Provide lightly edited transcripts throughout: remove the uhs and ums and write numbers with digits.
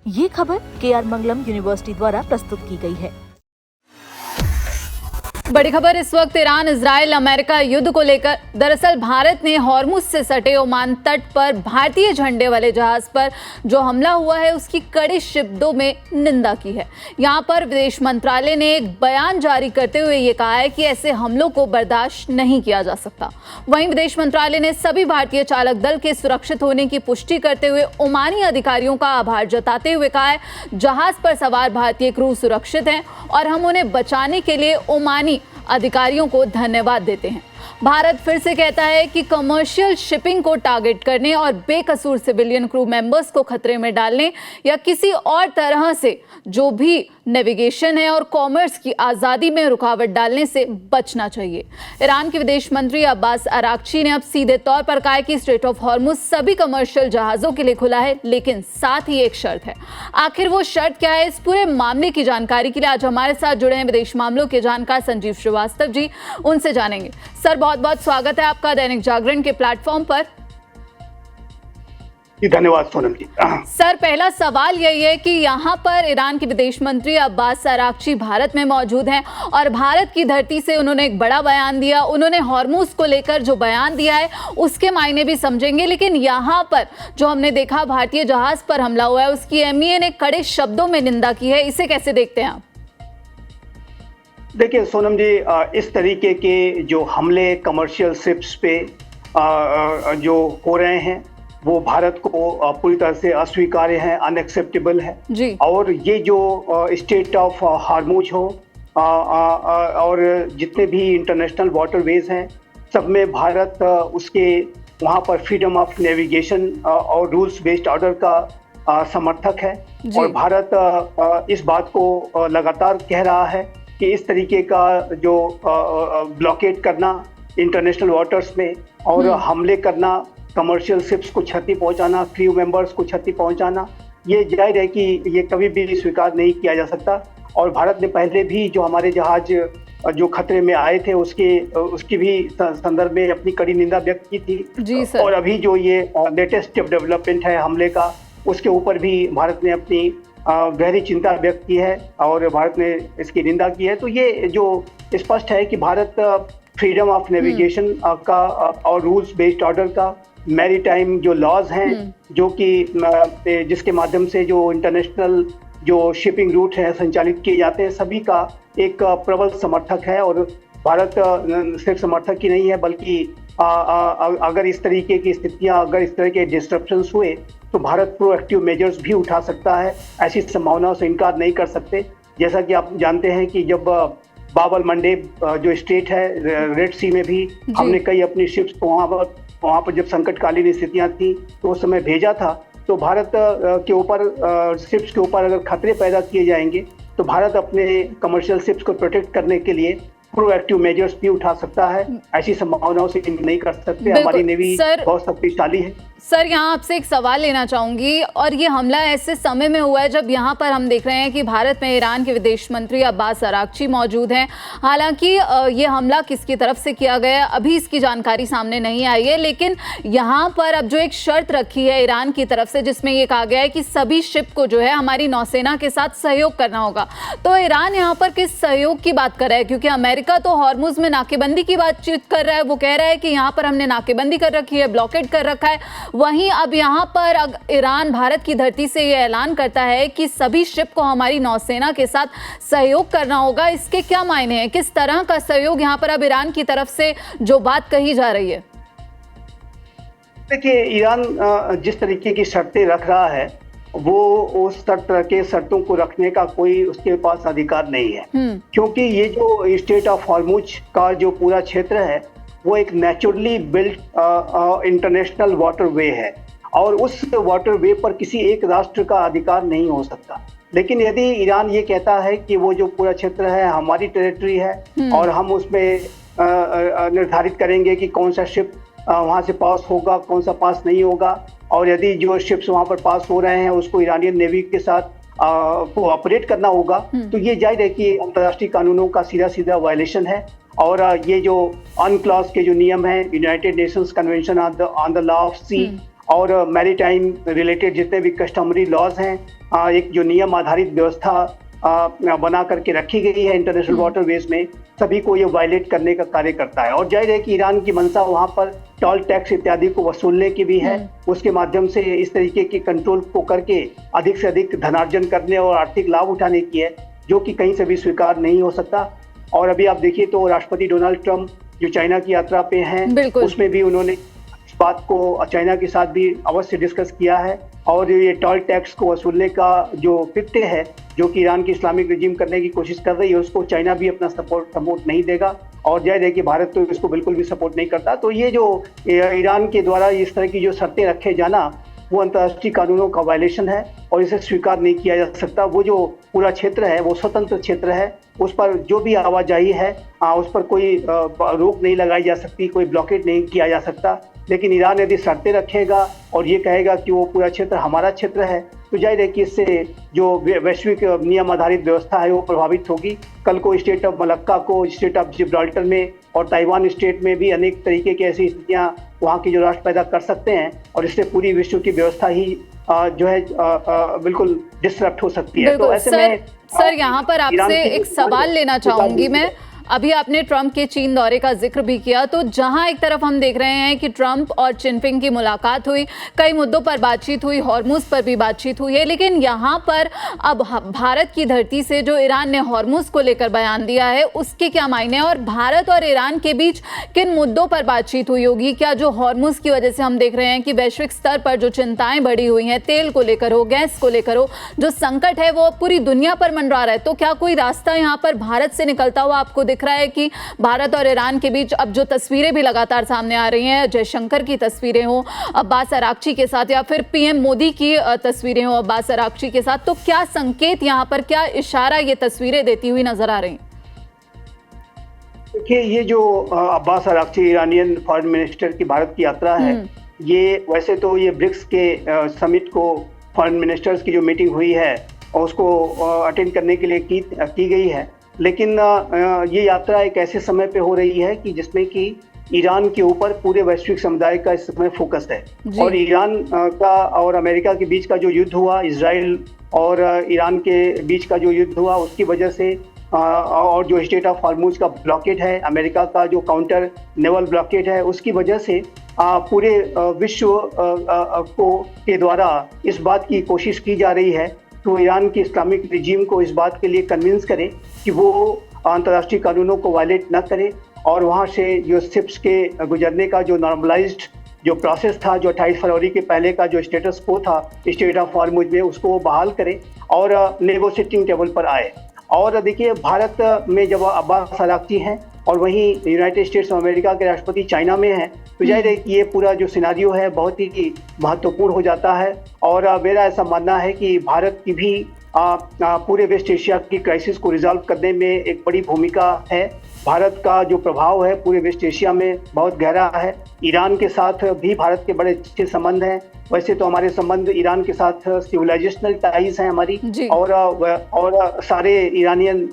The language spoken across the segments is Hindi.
ये खबर KR मंगलम यूनिवर्सिटी द्वारा प्रस्तुत की गई है। बड़ी खबर इस वक्त ईरान इजराइल अमेरिका युद्ध को लेकर। दरअसल भारत ने हॉर्मुज से सटे ओमान तट पर भारतीय झंडे वाले जहाज पर जो हमला हुआ है उसकी कड़े शब्दों में निंदा की है। यहां पर विदेश मंत्रालय ने एक बयान जारी करते हुए ये कहा है कि ऐसे हमलों को बर्दाश्त नहीं किया जा सकता। वहीं विदेश मंत्रालय ने सभी भारतीय चालक दल के सुरक्षित होने की पुष्टि करते हुए ओमानी अधिकारियों का आभार जताते हुए कहा है, जहाज पर सवार भारतीय क्रू सुरक्षित हैं और हम उन्हें बचाने के लिए ओमानी अधिकारियों को धन्यवाद देते हैं। भारत फिर से कहता है कि कमर्शियल शिपिंग को टारगेट करने और बेकसूर सिविलियन क्रू मेंबर्स को खतरे में डालने या किसी और तरह से जो भी नेविगेशन है और कॉमर्स की आज़ादी में रुकावट डालने से बचना चाहिए। ईरान के विदेश मंत्री अब्बास अराक्ची ने अब सीधे तौर पर कहा है कि स्ट्रेट ऑफ हॉर्मुज सभी कमर्शियल जहाज़ों के लिए खुला है, लेकिन साथ ही एक शर्त है। आखिर वो शर्त क्या है, इस पूरे मामले की जानकारी के लिए आज हमारे साथ जुड़े हैं विदेश मामलों के जानकार संजीव श्रीवास्तव जी, उनसे जानेंगे। सर, बहुत बहुत स्वागत है आपका दैनिक जागरण के प्लेटफॉर्म पर। धन्यवाद सोनम जी। सर, पहला सवाल यही है कि यहाँ पर ईरान के विदेश मंत्री अब्बास अराक्ची भारत में मौजूद हैं और भारत की धरती से उन्होंने एक बड़ा बयान दिया। उन्होंने हॉर्मुज को लेकर जो बयान दिया है उसके मायने भी समझेंगे, लेकिन यहाँ पर जो हमने देखा भारतीय जहाज पर हमला हुआ है उसकी MEA ने कड़े शब्दों में निंदा की है, इसे कैसे देखते हैं आप? देखिए सोनम जी, इस तरीके के जो हमले कमर्शियल शिप्स पे जो हो रहे हैं वो भारत को पूरी तरह से अस्वीकार्य है, अनएक्सेप्टेबल है जी। और ये जो स्टेट ऑफ हॉर्मुज हो और जितने भी इंटरनेशनल वाटरवेज हैं सब में भारत उसके वहाँ पर फ्रीडम ऑफ नेविगेशन और रूल्स बेस्ड ऑर्डर का समर्थक है। और भारत इस बात को लगातार कह रहा है कि इस तरीके का जो ब्लॉकेट करना इंटरनेशनल वाटर्स में और हमले करना, कमर्शियल शिप्स को क्षति पहुंचाना, क्रू मेंबर्स को क्षति पहुंचाना, ये जाहिर है कि ये कभी भी स्वीकार नहीं किया जा सकता। और भारत ने पहले भी जो हमारे जहाज जो खतरे में आए थे उसकी भी संदर्भ में अपनी कड़ी निंदा व्यक्त की थी जी सर। और अभी जो ये लेटेस्ट डेवलपमेंट है हमले का, उसके ऊपर भी भारत ने अपनी गहरी चिंता व्यक्त की है और भारत ने इसकी निंदा की है। तो ये जो स्पष्ट है कि भारत फ्रीडम ऑफ नेविगेशन का और रूल्स बेस्ड ऑर्डर का, मैरीटाइम जो लॉज हैं जो कि जिसके माध्यम से जो इंटरनेशनल जो शिपिंग रूट है संचालित किए जाते हैं, सभी का एक प्रबल समर्थक है। और भारत सिर्फ समर्थक ही नहीं है बल्कि अगर इस तरीके की स्थितियां, अगर इस तरह के डिस्ट्रप्शंस हुए तो भारत प्रोएक्टिव मेजर्स भी उठा सकता है। ऐसी संभावनाओं से इनकार नहीं कर सकते। जैसा कि आप जानते हैं कि जब बाब अल मंडेब जो स्टेट है रेड सी में भी हमने कई अपनी शिप्स को वहाँ पर जब संकटकालीन स्थितियां थी तो उस समय भेजा था। तो भारत के ऊपर शिप्स के ऊपर अगर खतरे पैदा किए जाएंगे तो भारत अपने कमर्शियल शिप्स को प्रोटेक्ट करने के लिए प्रोएक्टिव मेजर्स भी उठा सकता है। ऐसी संभावनाओं से नहीं कर सकते। हमारी नेवी बहुत शक्तिशाली है। सर, यहाँ आपसे एक सवाल लेना चाहूंगी, और ये हमला ऐसे समय में हुआ है जब यहाँ पर हम देख रहे हैं कि भारत में ईरान के विदेश मंत्री अब्बास अराक्ची मौजूद हैं। हालांकि ये हमला किसकी तरफ से किया गया अभी इसकी जानकारी सामने नहीं आई है, लेकिन यहाँ पर अब जो एक शर्त रखी है ईरान की तरफ से जिसमें ये कहा गया है कि सभी शिप को जो है हमारी नौसेना के साथ सहयोग करना होगा, तो ईरान यहाँ पर किस सहयोग की बात कर रहा है? क्योंकि अमेरिका तो हॉर्मुज में नाकेबंदी की बातचीत कर रहा है, वो कह रहा है कि यहाँ पर हमने नाकेबंदी कर रखी है, ब्लॉकेट कर रखा है। वहीं अब यहाँ पर ईरान भारत की धरती से यह ऐलान करता है कि सभी शिप को हमारी नौसेना के साथ सहयोग करना होगा। इसके क्या मायने हैं? किस तरह का सहयोग यहाँ पर अब ईरान की तरफ से जो बात कही जा रही है? देखिए, ईरान जिस तरीके की शर्तें रख रहा है वो उस तरह के शर्तों को रखने का कोई उसके पास अधिकार नहीं है, क्योंकि ये जो स्टेट ऑफ हॉर्मुज का जो पूरा क्षेत्र है वो एक नेचुरली बिल्ट इंटरनेशनल वाटरवे है और उस वाटरवे पर किसी एक राष्ट्र का अधिकार नहीं हो सकता। लेकिन यदि ईरान ये कहता है कि वो जो पूरा क्षेत्र है हमारी टेरिटरी है और हम उसमें निर्धारित करेंगे कि कौन सा शिप वहाँ से पास होगा, कौन सा पास नहीं होगा, और यदि जो शिप्स वहाँ पर पास हो रहे हैं उसको ईरानियन नेवी के साथ कोऑपरेट करना होगा, तो ये जाहिर है कि अंतर्राष्ट्रीय कानूनों का सीधा सीधा वायलेशन है। और ये जो अनक्लॉज के जो नियम हैं, United Nations Convention on the Law of the Sea maritime related जितने भी कस्टमरी लॉज हैं, एक जो नियम आधारित व्यवस्था बना करके रखी गई है इंटरनेशनल वाटरवेज में, सभी को ये वायलेट करने का कार्य करता है। और जाहिर है कि ईरान की मंशा वहां पर टोल टैक्स इत्यादि को वसूलने की भी है, उसके माध्यम से इस तरीके की कंट्रोल को करके अधिक से अधिक धनार्जन करने और आर्थिक लाभ उठाने की है, जो कि कहीं से भी स्वीकार नहीं हो सकता। और अभी आप देखिए तो राष्ट्रपति डोनाल्ड ट्रंप जो चाइना की यात्रा पे हैं, उसमें भी उन्होंने इस बात को चाइना के साथ भी अवश्य डिस्कस किया है। और ये टोल टैक्स को वसूलने का जो कृत्य है, जो कि ईरान की इस्लामिक रिजीम करने की कोशिश कर रही है, उसको चाइना भी अपना सपोर्ट नहीं देगा। और जाहिर है कि भारत तो इसको बिल्कुल भी सपोर्ट नहीं करता। तो ये जो ईरान के द्वारा इस तरह की जो शर्तें रखे जाना, वो अंतर्राष्ट्रीय कानूनों का वायलेशन है और इसे स्वीकार नहीं किया जा सकता। वो जो पूरा क्षेत्र है वो स्वतंत्र क्षेत्र है, उस पर जो भी आवाजाही है उस पर कोई रोक नहीं लगाई जा सकती, कोई ब्लॉकेट नहीं किया जा सकता। लेकिन ईरान यदि शर्तें रखेगा और ये कहेगा कि वो पूरा क्षेत्र हमारा क्षेत्र है, तो जाहिर है कि इससे जो वैश्विक नियम आधारित व्यवस्था है वो प्रभावित होगी। कल को स्टेट ऑफ मलक्का को स्टेट ऑफ जिब्राल्टर में और ताइवान स्टेट में भी अनेक तरीके की ऐसी स्थितियां वहाँ के जो राष्ट्र पैदा कर सकते हैं, और इससे पूरी विश्व की व्यवस्था ही जो है बिल्कुल डिस्टर्ब हो सकती है। तो ऐसे में सर यहाँ पर आपसे एक सवाल लेना चाहूंगी मैं। अभी आपने ट्रंप के चीन दौरे का जिक्र भी किया, तो जहां एक तरफ हम देख रहे हैं कि ट्रंप और जिनपिंग की मुलाकात हुई, कई मुद्दों पर बातचीत हुई, हॉर्मुज पर भी बातचीत हुई है, लेकिन यहां पर अब भारत की धरती से जो ईरान ने हॉर्मुज को लेकर बयान दिया है, उसके क्या मायने हैं और भारत और ईरान के बीच किन मुद्दों पर बातचीत हुई होगी? क्या जो हॉर्मुज की वजह से हम देख रहे हैं कि वैश्विक स्तर पर जो चिंताएं बढ़ी हुई हैं, तेल को लेकर हो, गैस को लेकर हो, जो संकट है वो पूरी दुनिया पर मंडरा रहा है, तो क्या कोई रास्ता यहाँ पर भारत से निकलता हुआ आपको दिख रहा है कि भारत और ईरान के बीच अब जो तस्वीरें भी लगातार सामने आ रही हैं, जयशंकर की तस्वीरें हो अब्बास अराक्ची के साथ या फिर पीएम मोदी की तस्वीरें हो अब्बास अराक्ची के साथ, तो क्या संकेत यहाँ पर, क्या इशारा ये तस्वीरें देती हुई नजर आ रही? देखिए, ये जो Abbas Araghchi Iranian foreign minister की भारत की यात्रा है, ये वैसे तो ये ब्रिक्स के समिट को फॉरेन मिनिस्टर्स की जो मीटिंग हुई है और उसको अटेंड करने के लिए की गई है, लेकिन ये यात्रा एक ऐसे समय पे हो रही है कि जिसमें कि ईरान के ऊपर पूरे वैश्विक समुदाय का इस समय फोकस है। और ईरान का और अमेरिका के बीच का जो युद्ध हुआ, इजराइल और ईरान के बीच का जो युद्ध हुआ, उसकी वजह से और जो स्टेट ऑफ हॉर्मुज का ब्लॉकेट है, अमेरिका का जो काउंटर नेवल ब्लॉकेट है, उसकी वजह से पूरे विश्व के द्वारा इस बात की कोशिश की जा रही है तो ईरान की इस्लामिक रिजीम को इस बात के लिए कन्विंस करे कि वो अंतर्राष्ट्रीय कानूनों को वायलेट न करे और वहाँ से जो शिप्स के गुजरने का जो नॉर्मलाइज्ड जो प्रोसेस था, जो 28 फरवरी के पहले का जो स्टेटस को था स्टेट ऑफ हॉर्मुज में, उसको बहाल करे और नेगोशिएटिंग टेबल पर आए। और देखिए, भारत में जब अब्बास अराक्ची हैं और वहीं यूनाइटेड स्टेट्स ऑफ अमेरिका के राष्ट्रपति चाइना में हैं, तो जाहिर है कि ये पूरा जो सिनारियो है बहुत ही महत्वपूर्ण हो जाता है। और मेरा ऐसा मानना है कि भारत की भी पूरे वेस्ट एशिया की क्राइसिस को रिजॉल्व करने में एक बड़ी भूमिका है। भारत का जो प्रभाव है पूरे वेस्ट एशिया में बहुत गहरा है। ईरान के साथ भी भारत के बड़े अच्छे संबंध हैं। वैसे तो हमारे संबंध ईरान के साथ सिविलाइजेशनल टाइज हैं हमारी, और सारे ईरानियन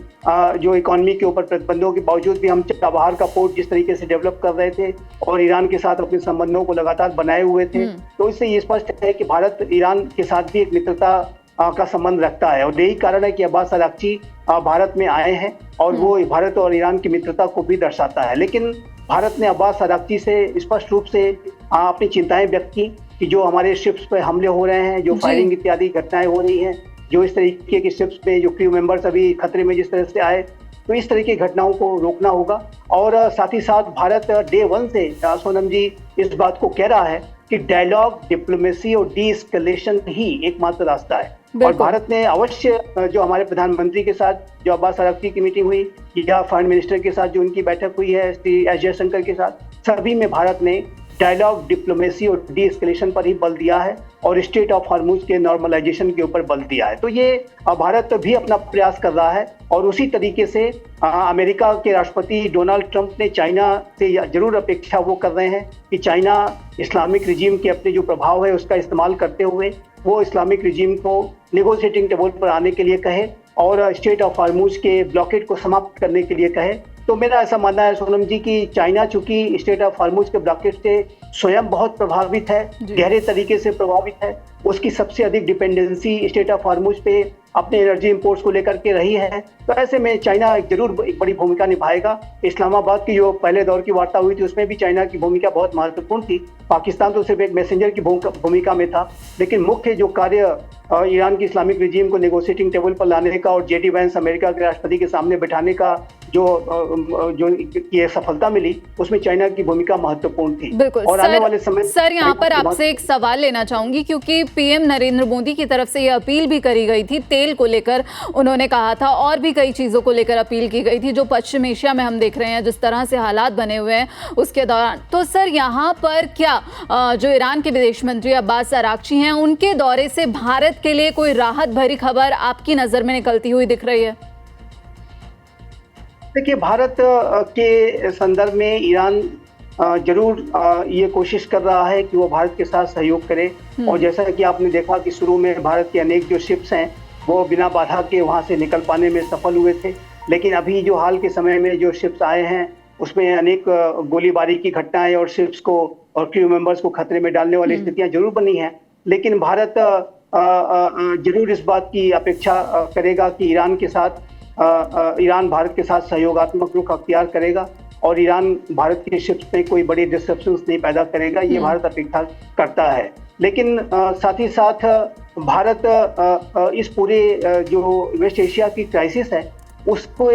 जो इकोनॉमी के ऊपर प्रतिबंधों के बावजूद भी हम चाबहार का पोर्ट जिस तरीके से डेवलप कर रहे थे और ईरान के साथ अपने संबंधों को लगातार बनाए हुए थे, तो इससे ये स्पष्ट है कि भारत ईरान के साथ भी एक मित्रता का संबंध रखता है। और यही कारण है कि अब्बास अराक्ची भारत में आए हैं और वो भारत और ईरान की मित्रता को भी दर्शाता है। लेकिन भारत ने अब्बास अराक्ची से स्पष्ट रूप से अपनी चिंताएं व्यक्त की कि जो हमारे शिप्स पे हमले हो रहे हैं, जो फायरिंग इत्यादि घटनाएं हो रही हैं, जो इस तरीके की शिप्स पे जो क्रू मेंबर्स अभी खतरे में जिस तरह से आए, तो इस तरह की घटनाओं को रोकना होगा। और साथ ही साथ भारत डे वन से सोनम जी इस बात को कह रहा है कि डायलॉग, डिप्लोमेसी और डी एस्केलेशन ही एकमात्र रास्ता है। और भारत ने अवश्य जो हमारे प्रधानमंत्री के साथ जो अब्बास अराक्ची की मीटिंग हुई या फॉरेन मिनिस्टर के साथ जो उनकी बैठक हुई है एस जयशंकर के साथ, सभी में भारत ने डायलॉग, डिप्लोमेसी और डी एस्केलेशन पर ही बल दिया है और स्टेट ऑफ हॉर्मुज के नॉर्मलाइजेशन के ऊपर बल दिया है। तो ये भारत भी अपना प्रयास कर रहा है और उसी तरीके से अमेरिका के राष्ट्रपति डोनाल्ड ट्रंप ने चाइना से जरूर अपेक्षा वो कर रहे हैं कि चाइना इस्लामिक रिजीम के अपने जो प्रभाव है उसका इस्तेमाल करते हुए वो इस्लामिक रिजीम को नेगोशिएटिंग टेबल पर आने के लिए कहे और स्टेट ऑफ हॉर्मुज के ब्लॉकेट को समाप्त करने के लिए कहे, तो मेरा ऐसा मानना है सोनम जी कि चाइना चूंकि स्ट्रेट ऑफ हॉर्मुज के ब्लॉकेज से स्वयं बहुत प्रभावित है, गहरे तरीके से प्रभावित है। उसकी सबसे अधिक डिपेंडेंसी स्ट्रेट ऑफ हॉर्मुज पे अपने एनर्जी इंपोर्ट्स को लेकर के रही है। तो ऐसे में चाइना जरूर एक बड़ी भूमिका निभाएगा। इस्लामाबाद की जो पहले दौर की वार्ता हुई थी उसमें भी चाइना की भूमिका बहुत महत्वपूर्ण थी। पाकिस्तान तो सिर्फ एक मैसेंजर की भूमिका में था, लेकिन मुख्य जो कार्य ईरान की इस्लामिक रिजीम को नेगोशिएटिंग टेबल पर लाने का और जेडी वैंस अमेरिका के राष्ट्रपति के सामने बैठाने का जो ये सफलता मिली, उसमें चाइना की भूमिका महत्वपूर्ण थी। बिल्कुल। और आने वाले समय सर यहाँ पर आपसे एक सवाल लेना चाहूंगी, क्योंकि पीएम नरेंद्र मोदी की तरफ से ये अपील भी करी गई थी, तेल को लेकर उन्होंने कहा था और भी कई चीजों को लेकर अपील की गई थी, जो पश्चिम एशिया में हम देख रहे हैं जिस तरह से हालात बने हुए हैं उसके दौरान। तो सर यहाँ पर क्या जो ईरान के विदेश मंत्री अब्बास अराक्ची हैं, उनके दौरे से भारत के लिए कोई राहत भरी खबर आपकी नजर में निकलती हुई दिख रही है? देखिए, भारत के संदर्भ में ईरान जरूर ये कोशिश कर रहा है कि वो भारत के साथ सहयोग करे। और जैसा कि आपने देखा कि शुरू में भारत के अनेक जो शिप्स हैं वो बिना बाधा के वहाँ से निकल पाने में सफल हुए थे, लेकिन अभी जो हाल के समय में जो शिप्स आए हैं उसमें अनेक गोलीबारी की घटनाएं और शिप्स को और क्रू मेंबर्स को खतरे में डालने वाली स्थितियां जरूर बनी हैं। लेकिन भारत जरूर इस बात की अपेक्षा करेगा कि ईरान भारत के साथ सहयोगात्मक रुख अख्तियार करेगा और ईरान भारत की शिप्स में कोई बड़ी डिस्ट्रप्शंस नहीं पैदा करेगा, ये भारत अपेक्षा करता है। लेकिन साथ ही साथ भारत इस पूरे जो वेस्ट एशिया की क्राइसिस है उसको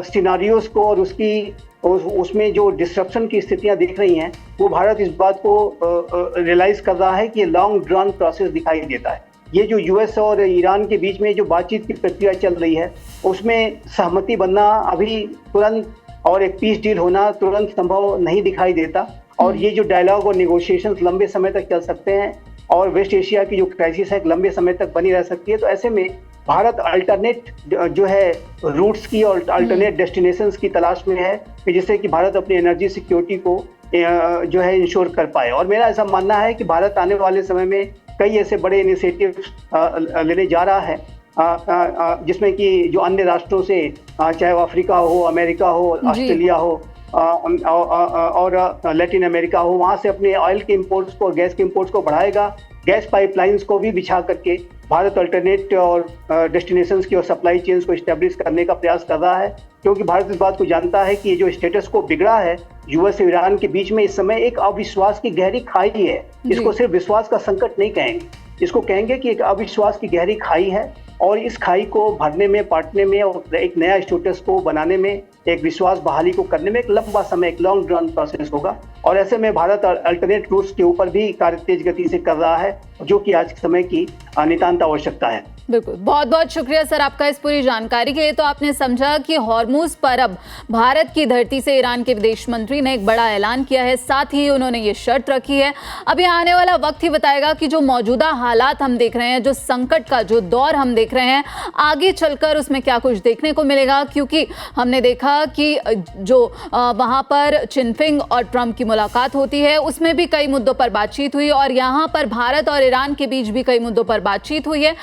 सिनारियोस को और उसमें जो डिस्ट्रप्शन की स्थितियां दिख रही हैं, वो भारत इस बात को रियलाइज कर रहा है कि ये लॉन्ग ड्रॉन प्रोसेस दिखाई देता है। ये जो यूएस और ईरान के बीच में जो बातचीत की प्रक्रिया चल रही है उसमें सहमति बनना अभी तुरंत और एक पीस डील होना तुरंत संभव नहीं दिखाई देता। और ये जो डायलॉग और निगोशिएशंस लंबे समय तक चल सकते हैं और वेस्ट एशिया की जो क्राइसिस है लंबे समय तक बनी रह सकती है। तो ऐसे में भारत अल्टरनेट जो है रूट्स की और अल्टरनेट डेस्टिनेशंस की तलाश में है कि जिससे कि भारत अपनी एनर्जी सिक्योरिटी को जो है इंश्योर कर पाए। और मेरा ऐसा मानना है कि भारत आने वाले समय में कई ऐसे बड़े इनिशिएटिव लेने जा रहा है जिसमें कि जो अन्य राष्ट्रों से चाहे वो अफ्रीका हो, अमेरिका हो, ऑस्ट्रेलिया हो और लैटिन अमेरिका हो, वहाँ से अपने ऑयल के इंपोर्ट्स को और गैस के इंपोर्ट्स को बढ़ाएगा। गैस पाइपलाइंस को भी बिछा करके भारत अल्टरनेट और डेस्टिनेशंस की और सप्लाई चेन्स को इस्टेब्लिश करने का प्रयास कर रहा है, क्योंकि भारत इस बात को जानता है कि ये जो स्टेटस को बिगड़ा है यूएस और ईरान के बीच में इस समय एक अविश्वास की गहरी खाई है। इसको सिर्फ विश्वास का संकट नहीं कहेंगे, इसको कहेंगे कि एक अविश्वास की गहरी खाई है और इस खाई को भरने में, पाटने में और एक नया स्टेटस को बनाने में, एक विश्वास बहाली को करने में एक लंबा समय, एक लॉन्ग ड्रॉन प्रोसेस होगा। और ऐसे में भारत अल्टरनेट रूट्स के ऊपर भी कार्य तेज गति से कर रहा है, जो कि आज के समय की नितांत आवश्यकता है। बिल्कुल, बहुत बहुत शुक्रिया सर आपका इस पूरी जानकारी के लिए। तो आपने समझा कि हॉर्मुज पर अब भारत की धरती से ईरान के विदेश मंत्री ने एक बड़ा ऐलान किया है, साथ ही उन्होंने ये शर्त रखी है। अभी आने वाला वक्त ही बताएगा कि जो मौजूदा हालात हम देख रहे हैं, जो संकट का जो दौर हम देख रहे हैं, आगे चलकर उसमें क्या कुछ देखने को मिलेगा। क्योंकि हमने देखा कि जो वहाँ पर चिनफिंग और ट्रंप की मुलाकात होती है उसमें भी कई मुद्दों पर बातचीत हुई और यहाँ पर भारत और ईरान के बीच भी कई मुद्दों पर बातचीत हुई है।